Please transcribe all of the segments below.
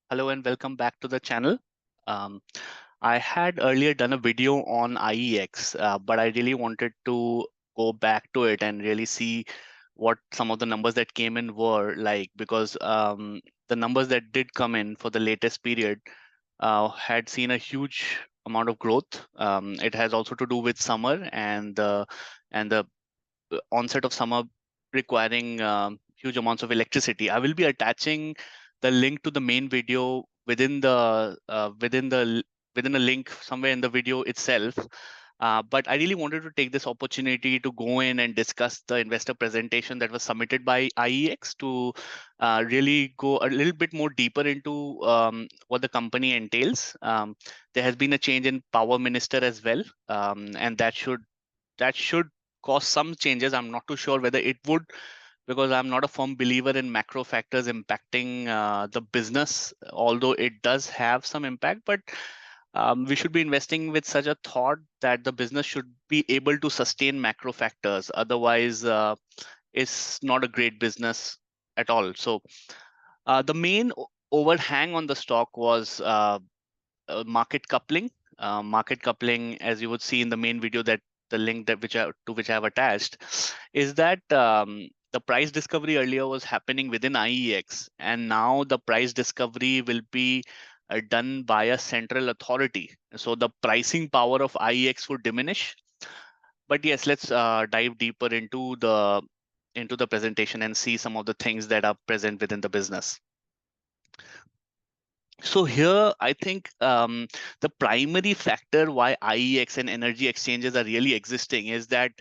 Hello and welcome back to the channel. Um, I had earlier done a video on IEX, but I really wanted to go back to it and really see what some of the numbers that came in were like, because the numbers that did come in for the latest period had seen a huge amount of growth. It has also to do with summer and the onset of summer requiring huge amounts of electricity. I will be attaching the link to the main video within a link somewhere in the video itself. But I really wanted to take this opportunity to go in and discuss the investor presentation that was submitted by IEX to really go a little bit more deeper into what the company entails. There has been a change in power minister as well, and that should cause some changes. I'm not too sure whether it would, because I'm not a firm believer in macro factors impacting the business, although it does have some impact. But we should be investing with such a thought that the business should be able to sustain macro factors. Otherwise, it's not a great business at all. So the main overhang on the stock was market coupling. Market coupling, as you would see in the main video, that the link that which I have attached, is that the price discovery earlier was happening within IEX, and now the price discovery will be done by a central authority. So the pricing power of IEX would diminish. But yes, let's dive deeper into the presentation and see some of the things that are present within the business. So here, I think the primary factor why IEX and energy exchanges are really existing is that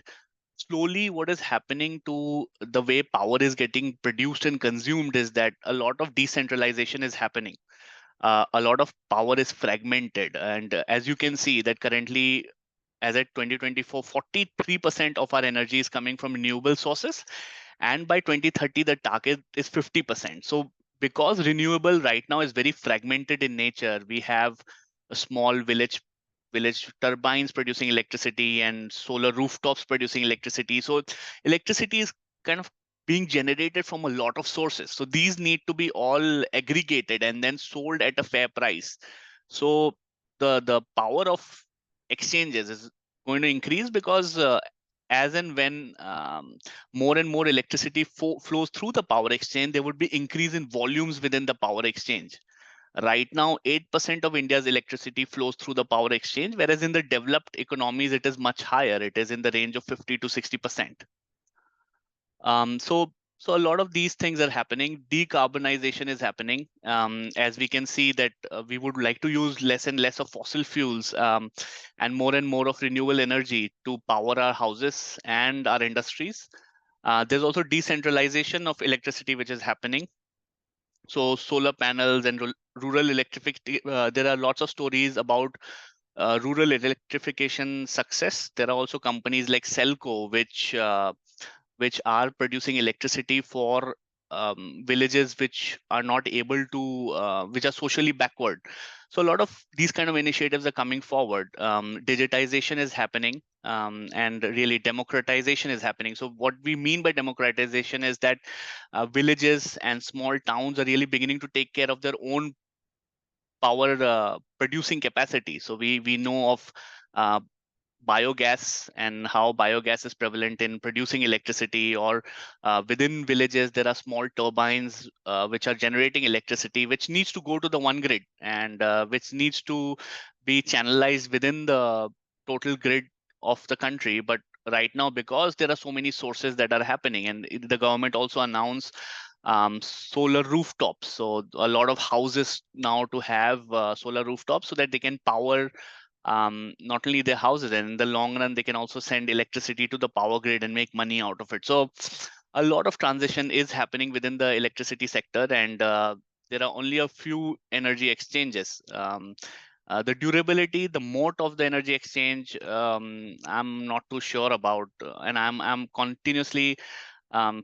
slowly what is happening to the way power is getting produced and consumed is that a lot of decentralization is happening. A lot of power is fragmented. And as you can see that currently, as at 2024, 43% of our energy is coming from renewable sources, and by 2030 the target is 50%. So because renewable right now is very fragmented in nature, we have a small village turbines producing electricity and solar rooftops producing electricity. So electricity is kind of being generated from a lot of sources, so these need to be all aggregated and then sold at a fair price. So the power of exchanges is going to increase, because as and when more and more electricity flows through the power exchange, there would be increase in volumes within the power exchange. Right now, 8% of India's electricity flows through the power exchange, whereas in the developed economies, it is much higher. It is in the range of 50 to 60%. So a lot of these things are happening. Decarbonization is happening. As we can see that we would like to use less and less of fossil fuels, and more of renewable energy to power our houses and our industries. There's also decentralization of electricity, which is happening. So solar panels and rural electrification. There are lots of stories about rural electrification success. There are also companies like Celco, which are producing electricity for villages which are not able to, which are socially backward. So a lot of these kind of initiatives are coming forward. Digitization is happening, and really democratization is happening. So what we mean by democratization is that villages and small towns are really beginning to take care of their own power producing capacity. So we know of uh, biogas and how biogas is prevalent in producing electricity, or within villages there are small turbines which are generating electricity, which needs to go to the one grid, and which needs to be channelized within the total grid of the country. But right now, because there are so many sources that are happening, and the government also announced solar rooftops. So a lot of houses now to have solar rooftops so that they can power not only their houses, and in the long run, they can also send electricity to the power grid and make money out of it. So a lot of transition is happening within the electricity sector, and there are only a few energy exchanges. The durability, the moat of the energy exchange, I'm not too sure about, and I'm continuously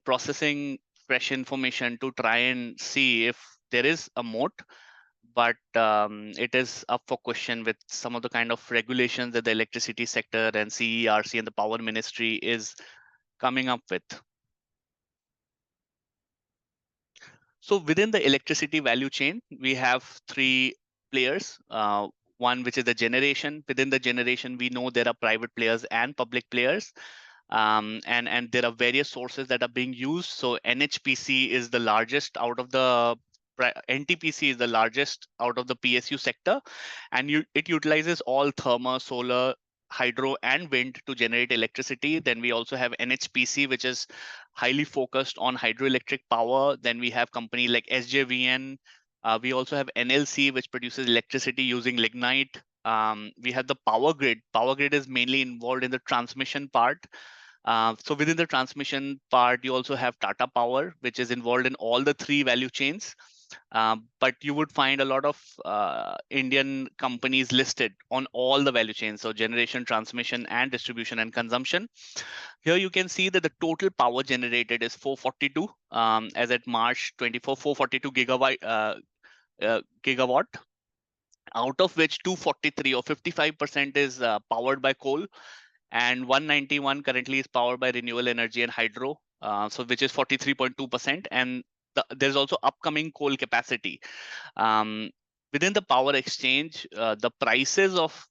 processing fresh information to try and see if there is a moat. But it is up for question with some of the kind of regulations that the electricity sector and CERC and the power ministry is coming up with. So within the electricity value chain, we have three players. One which is the generation. Within the generation, we know there are private players and public players, and there are various sources that are being used. So NHPC is the largest out of the NTPC is the largest out of the PSU sector, and it utilizes all thermal, solar, hydro, and wind to generate electricity. Then we also have NHPC, which is highly focused on hydroelectric power. Then we have company like SJVN. We also have NLC, which produces electricity using lignite. We have the power grid. Power grid is mainly involved in the transmission part. So within the transmission part, you also have Tata Power, which is involved in all the three value chains. But you would find a lot of Indian companies listed on all the value chains, so generation, transmission, and distribution and consumption. Here you can see that the total power generated is 442, as at March 24, 442 gigawatt, out of which 243 or 55% is powered by coal, and 191 currently is powered by renewable energy and hydro, so which is 43.2%. And there's also upcoming coal capacity. Um, Within the power exchange, the prices of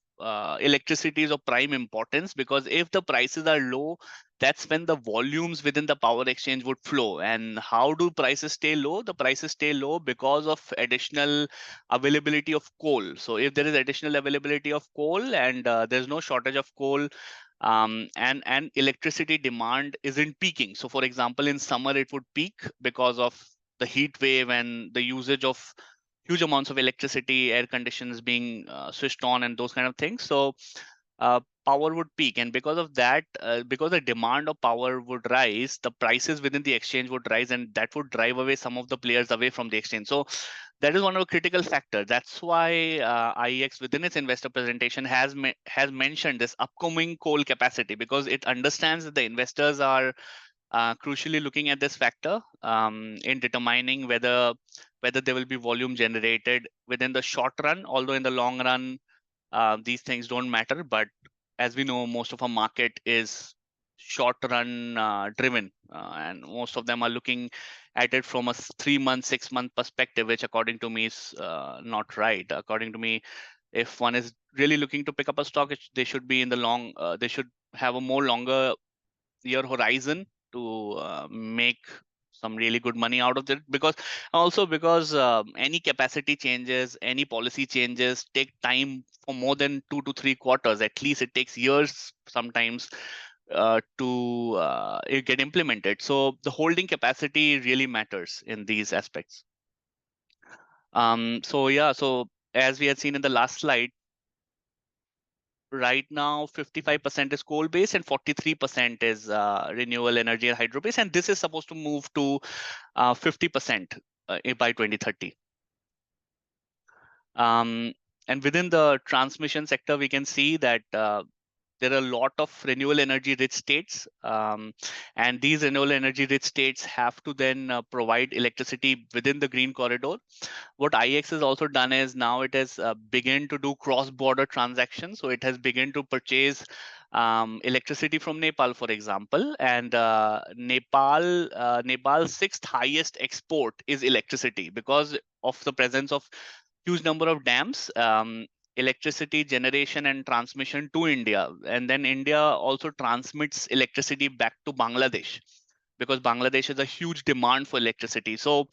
electricity is of prime importance, because if the prices are low, that's when the volumes within the power exchange would flow. And how do prices stay low? The prices stay low because of additional availability of coal. So if there is additional availability of coal and there's no shortage of coal, and electricity demand isn't peaking. So for example, in summer it would peak because of the heat wave and the usage of huge amounts of electricity, air conditions being switched on, and those kind of things. So power would peak, and because of that, because the demand of power would rise, the prices within the exchange would rise, and that would drive away some of the players away from the exchange. So that is one of the critical factors. That's why IEX within its investor presentation has mentioned this upcoming coal capacity, because it understands that the investors are crucially looking at this factor in determining whether there will be volume generated within the short run. Although in the long run, these things don't matter. But as we know, most of our market is short run driven, and most of them are looking at it from a 3 month, 6 month perspective, which according to me is not right. According to me, if one is really looking to pick up a stock, they should be in the long. They should have a more longer year horizon to make some really good money out of it. Because also because any capacity changes, any policy changes take time for more than 2 to 3 quarters. At least it takes years sometimes to it get implemented. So the holding capacity really matters in these aspects. So yeah, so as we had seen in the last slide, right now 55% is coal based and 43% is renewable energy and hydro based, and this is supposed to move to 50% by 2030. um, and within the transmission sector, we can see that there are a lot of renewable energy rich states, and these renewable energy rich states have to then provide electricity within the green corridor. What IEX has also done is now it has begun to do cross-border transactions. So it has begun to purchase electricity from Nepal, for example, and Nepal's sixth highest export is electricity because of the presence of huge number of dams. Electricity generation and transmission to India, and then India also transmits electricity back to Bangladesh, because Bangladesh has a huge demand for electricity. So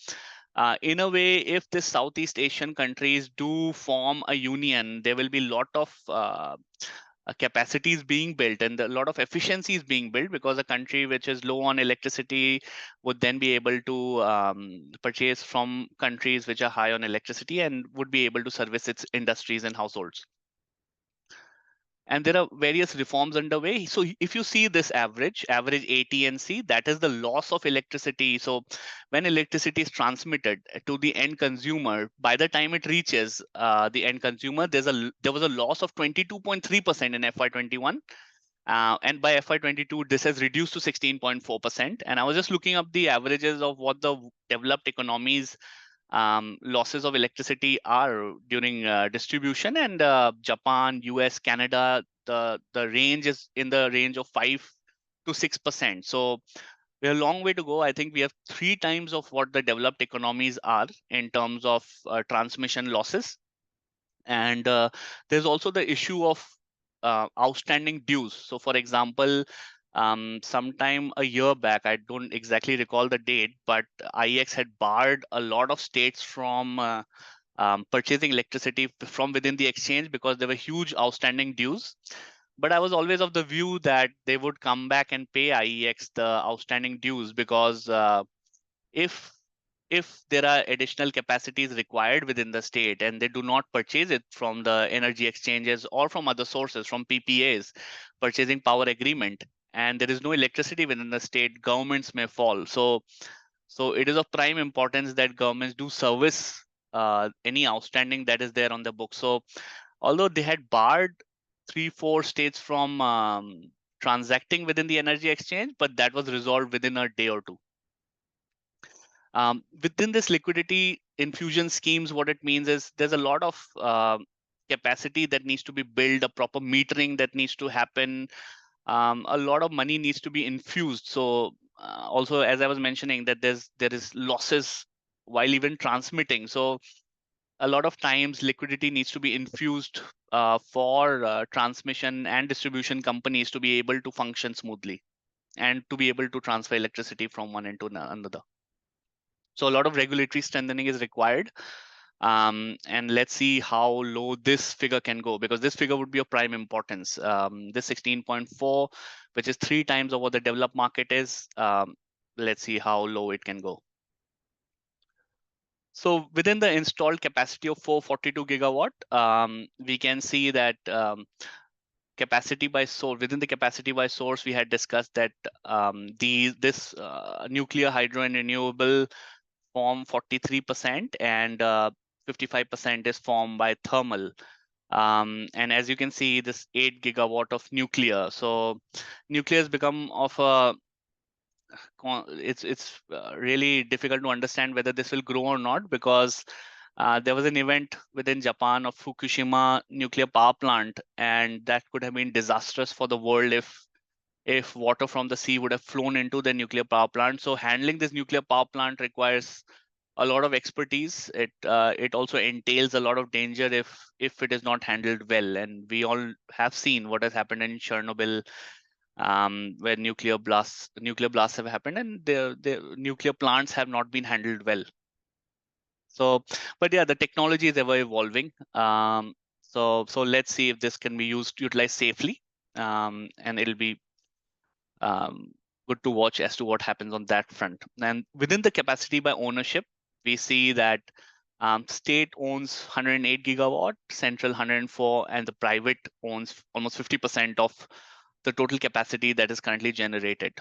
in a way, if the Southeast Asian countries do form a union, there will be a lot of capacities being built and a lot of efficiencies being built, because a country which is low on electricity would then be able to purchase from countries which are high on electricity and would be able to service its industries and households. And there are various reforms underway. So if you see this average AT&C, that is the loss of electricity. So when electricity is transmitted to the end consumer, by the time it reaches the end consumer, there was a loss of 22.3% in FY21. And by FY22, this has reduced to 16.4%. And I was just looking up the averages of what the developed economies losses of electricity are during distribution, and Japan, US, Canada, the range is in the range of 5 to 6%. So We have a long way to go. I think we have 3 times of what the developed economies are in terms of transmission losses. And there's also the issue of outstanding dues. So, for example, sometime a year back, I don't exactly recall the date, but IEX had barred a lot of states from purchasing electricity from within the exchange because there were huge outstanding dues. But I was always of the view that they would come back and pay IEX the outstanding dues, because if if there are additional capacities required within the state and they do not purchase it from the energy exchanges or from other sources, from PPAs, purchasing power agreement, and there is no electricity within the state, governments may fall. So it is of prime importance that governments do service any outstanding that is there on the book. So although they had barred 3 4 states from transacting within the energy exchange, but that was resolved within a day or two. Within this liquidity infusion schemes, what it means is there's a lot of capacity that needs to be built, a proper metering that needs to happen, a lot of money needs to be infused. So also, as I was mentioning, that there is losses while even transmitting. So a lot of times liquidity needs to be infused for transmission and distribution companies to be able to function smoothly and to be able to transfer electricity from one end to another. So a lot of regulatory strengthening is required. And let's see how low this figure can go, because this figure would be of prime importance. This 16.4, which is 3 times of what the developed market is. Let's see how low it can go. So within the installed capacity of 442 gigawatt, we can see that capacity by source, within the capacity by source, we had discussed that this nuclear, hydro, and renewable form 43%, and 55% is formed by thermal. And as you can see, this 8 gigawatt of nuclear. So nuclear has become of a it's really difficult to understand whether this will grow or not, because there was an event within Japan of Fukushima nuclear power plant, and that could have been disastrous for the world if water from the sea would have flown into the nuclear power plant. So handling this nuclear power plant requires a lot of expertise. It also entails a lot of danger if it is not handled well. And we all have seen what has happened in Chernobyl, where nuclear blasts have happened, and the nuclear plants have not been handled well. So, but yeah, the technology is ever evolving. So let's see if this can be utilized safely, and it'll be good to watch as to what happens on that front. And within the capacity by ownership, we see that state owns 108 gigawatt, central 104, and the private owns almost 50% of the total capacity that is currently generated.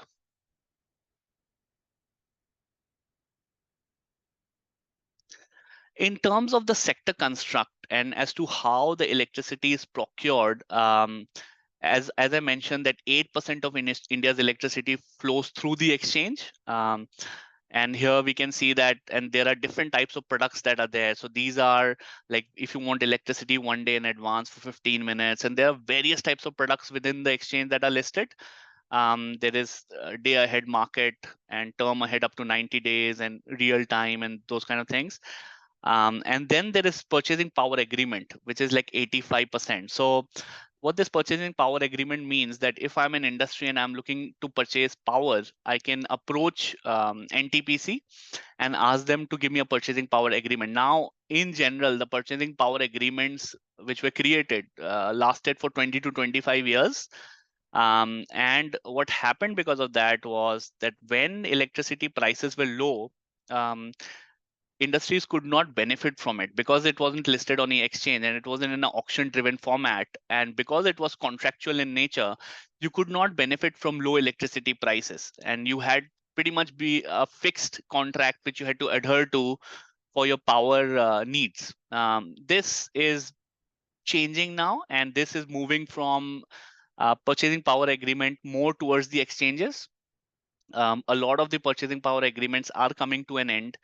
In terms of the sector construct and as to how the electricity is procured, as I mentioned, that 8% of India's electricity flows through the exchange. And here we can see that, and there are different types of products that are there. So these are like, if you want electricity one day in advance for 15 minutes, and there are various types of products within the exchange that are listed. There is day ahead market and term ahead up to 90 days and real time and those kind of things. And then there is purchasing power agreement, which is like 85%. So what this purchasing power agreement means that if I'm an industry and I'm looking to purchase power, I can approach NTPC and ask them to give me a purchasing power agreement. Now, in general, the purchasing power agreements which were created lasted for 20 to 25 years. And what happened because of that was that when electricity prices were low, industries could not benefit from it because it wasn't listed on the exchange and it wasn't in an auction driven format. And because it was contractual in nature, you could not benefit from low electricity prices. And you had pretty much be a fixed contract which you had to adhere to for your power needs. This is changing now, and this is moving from purchasing power agreement more towards the exchanges. A lot of the purchasing power agreements are coming to an end,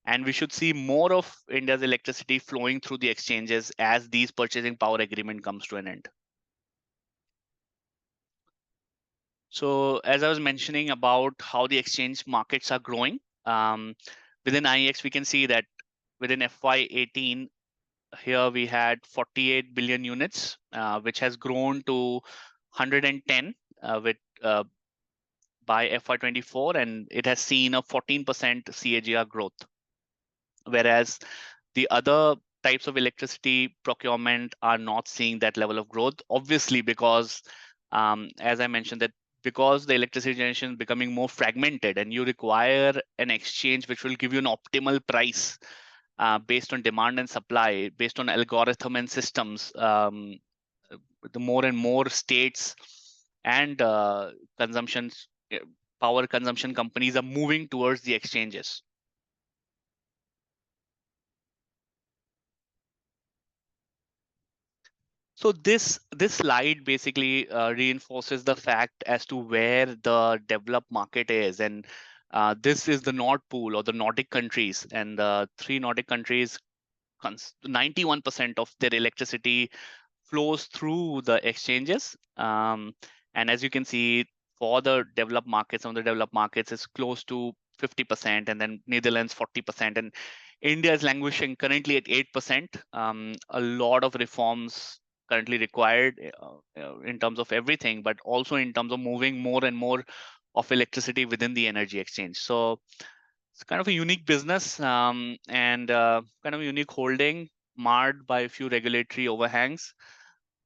and we should see more of India's electricity flowing through the exchanges as these purchasing power agreement comes to an end. So as I was mentioning about how the exchange markets are growing, within IEX, we can see that within FY18, here we had 48 billion units, which has grown to 110 with by FY24, and it has seen a 14% CAGR growth. Whereas the other types of electricity procurement are not seeing that level of growth, obviously because, as I mentioned, that because the electricity generation is becoming more fragmented and you require an exchange which will give you an optimal price based on demand and supply, based on algorithm and systems. The more and more states and consumptions, power consumption companies are moving towards the exchanges. So this slide basically reinforces the fact as to where the developed market is, and this is the Nord Pool or the Nordic countries, and the three Nordic countries, 91% of their electricity flows through the exchanges. And as you can see, for the developed markets, some of the developed markets is close to 50%, and then Netherlands 40%, and India is languishing currently at 8%. A lot of reforms currently required in terms of everything, but also in terms of moving more and more of electricity within the energy exchange. So it's kind of a unique business, and kind of a unique holding, marred by a few regulatory overhangs,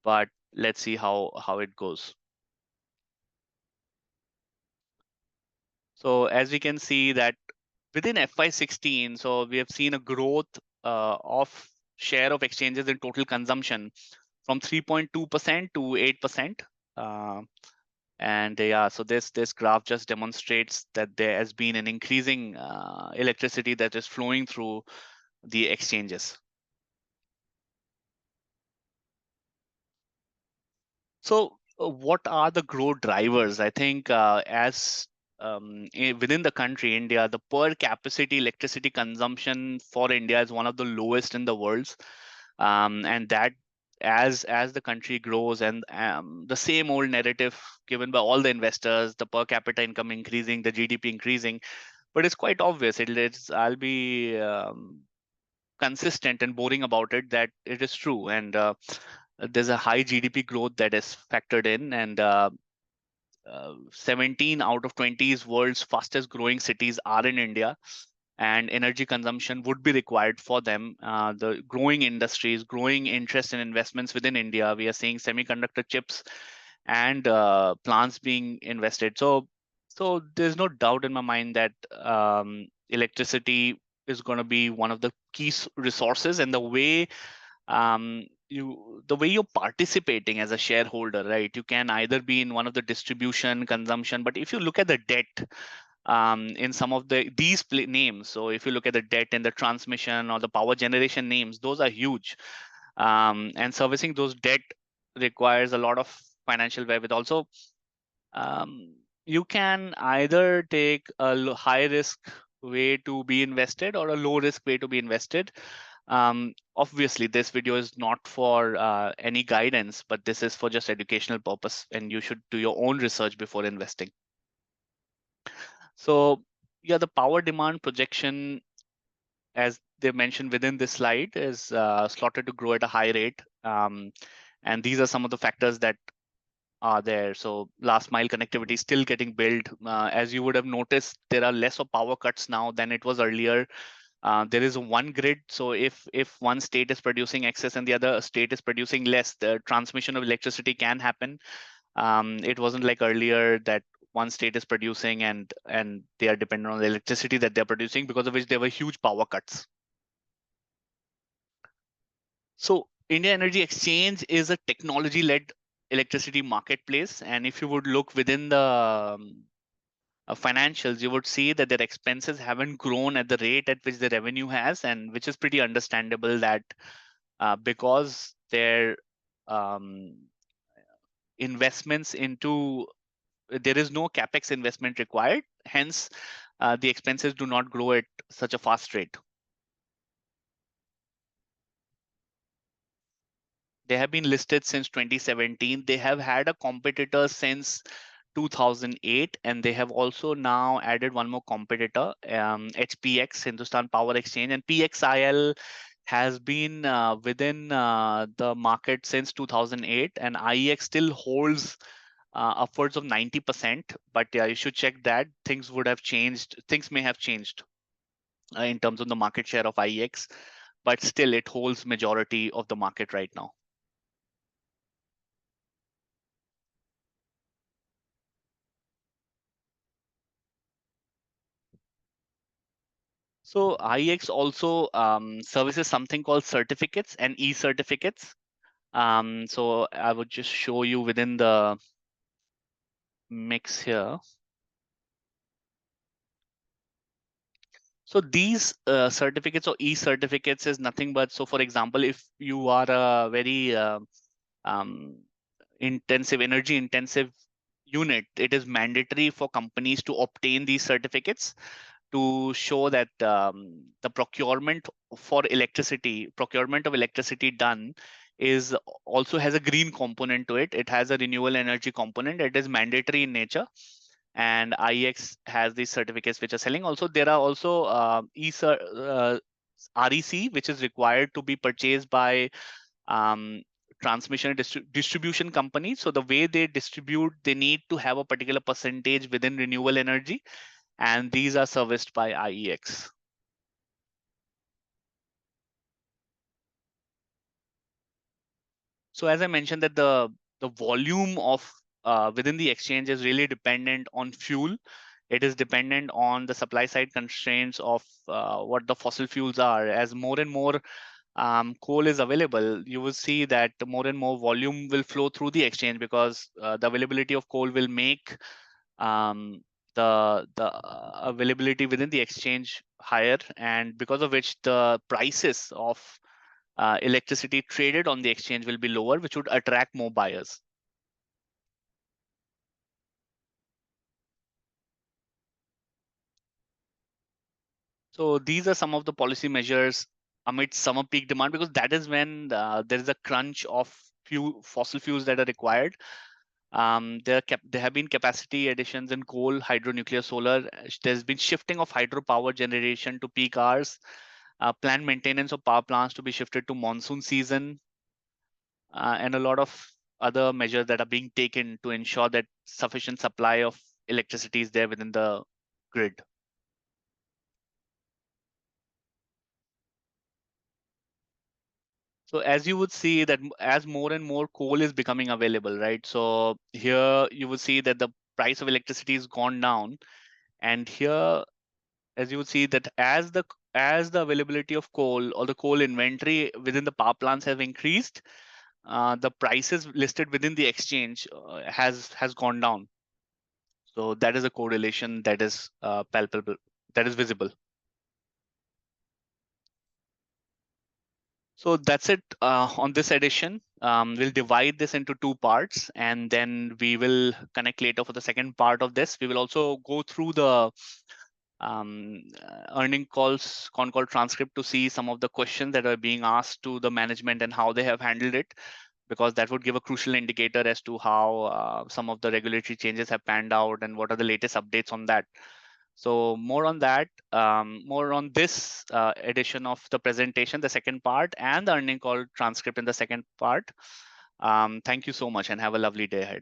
but let's see how it goes. So as we can see that within FY16, so we have seen a growth of share of exchanges in total consumption from 3.2% to 8%. And yeah, so this graph just demonstrates that there has been an increasing electricity that is flowing through the exchanges. So, what are the growth drivers? I think as within the country, India, the per capacity electricity consumption for India is one of the lowest in the world, and that as the country grows, and the same old narrative given by all the investors, the per capita income increasing, the GDP increasing, but it's quite obvious. I'll be consistent and boring about it that it is true, and there's a high GDP growth that is factored in, and 17 out of 20 world's fastest growing cities are in India, and energy consumption would be required for them. The growing industries, growing interest in investments within India, we are seeing semiconductor chips and plants being invested. So there's no doubt in my mind that electricity is going to be one of the key resources, and the way you're participating as a shareholder, right? You can either be in one of the distribution, consumption, but if you look at the debt in some of these names, so if you look at the debt in the transmission or the power generation names, those are huge, and servicing those debt requires a lot of financial wherewithal. Also, you can either take a high risk way to be invested or a low risk way to be invested. Obviously, this video is not for any guidance, but this is for just educational purpose, and you should do your own research before investing. So yeah, the power demand projection, as they mentioned within this slide, is slotted to grow at a high rate. And these are some of the factors that are there. So last mile connectivity is still getting built. As you would have noticed, there are less of power cuts now than it was earlier. There is one grid, so if one state is producing excess and the other state is producing less, the transmission of electricity can happen. It wasn't like earlier that one state is producing and they are dependent on the electricity that they're producing, because of which there were huge power cuts. So India Energy Exchange is a technology-led electricity marketplace, and if you would look within the financials, you would see that their expenses haven't grown at the rate at which the revenue has, and which is pretty understandable that because their um, investments into there is no capex investment required, hence the expenses do not grow at such a fast rate. They have been listed since 2017. They have had a competitor since 2008, and they have also now added one more competitor, HPX, Hindustan Power Exchange, and PXIL has been within the market since 2008, and IEX still holds upwards of 90%. But yeah, you should check that. Things would have changed. Things may have changed in terms of the market share of IEX, but still it holds majority of the market right now. So IEX also services something called certificates and e-certificates. So I would just show you within the mix here. So these certificates or e-certificates is nothing but, so for example, if you are a very um, energy intensive unit, it is mandatory for companies to obtain these certificates to show that the procurement of electricity done is also has a green component to it. It has a renewable energy component. It is mandatory in nature, and IEX has these certificates which are selling. Also, there are also REC, which is required to be purchased by um, transmission and distribution companies. So the way they distribute, they need to have a particular percentage within renewable energy, and these are serviced by IEX. So as I mentioned, that the volume of within the exchange is really dependent on fuel. It is dependent on the supply side constraints of what the fossil fuels are. As more and more coal is available, you will see that more and more volume will flow through the exchange, because the availability of coal will make um, the availability within the exchange higher, and because of which the prices of electricity traded on the exchange will be lower, which would attract more buyers. So these are some of the policy measures amid summer peak demand, because that is when there is a crunch of fossil fuels that are required. There have been capacity additions in coal, hydro, nuclear, solar. There's been shifting of hydropower generation to peak hours, planned maintenance of power plants to be shifted to monsoon season, and a lot of other measures that are being taken to ensure that sufficient supply of electricity is there within the grid. So as you would see that as more and more coal is becoming available, right? So here you would see that the price of electricity has gone down, and here as you would see that as the availability of coal or the coal inventory within the power plants have increased, the prices listed within the exchange has gone down. So that is a correlation that is palpable, that is visible. So that's it on this edition. We'll divide this into two parts, and then we will connect later for the second part of this. We will also go through the earning con call transcript to see some of the questions that are being asked to the management and how they have handled it, because that would give a crucial indicator as to how some of the regulatory changes have panned out and what are the latest updates on that. So more on that, more on this edition of the presentation, the second part, and the earning call transcript in the second part. Thank you so much and have a lovely day ahead.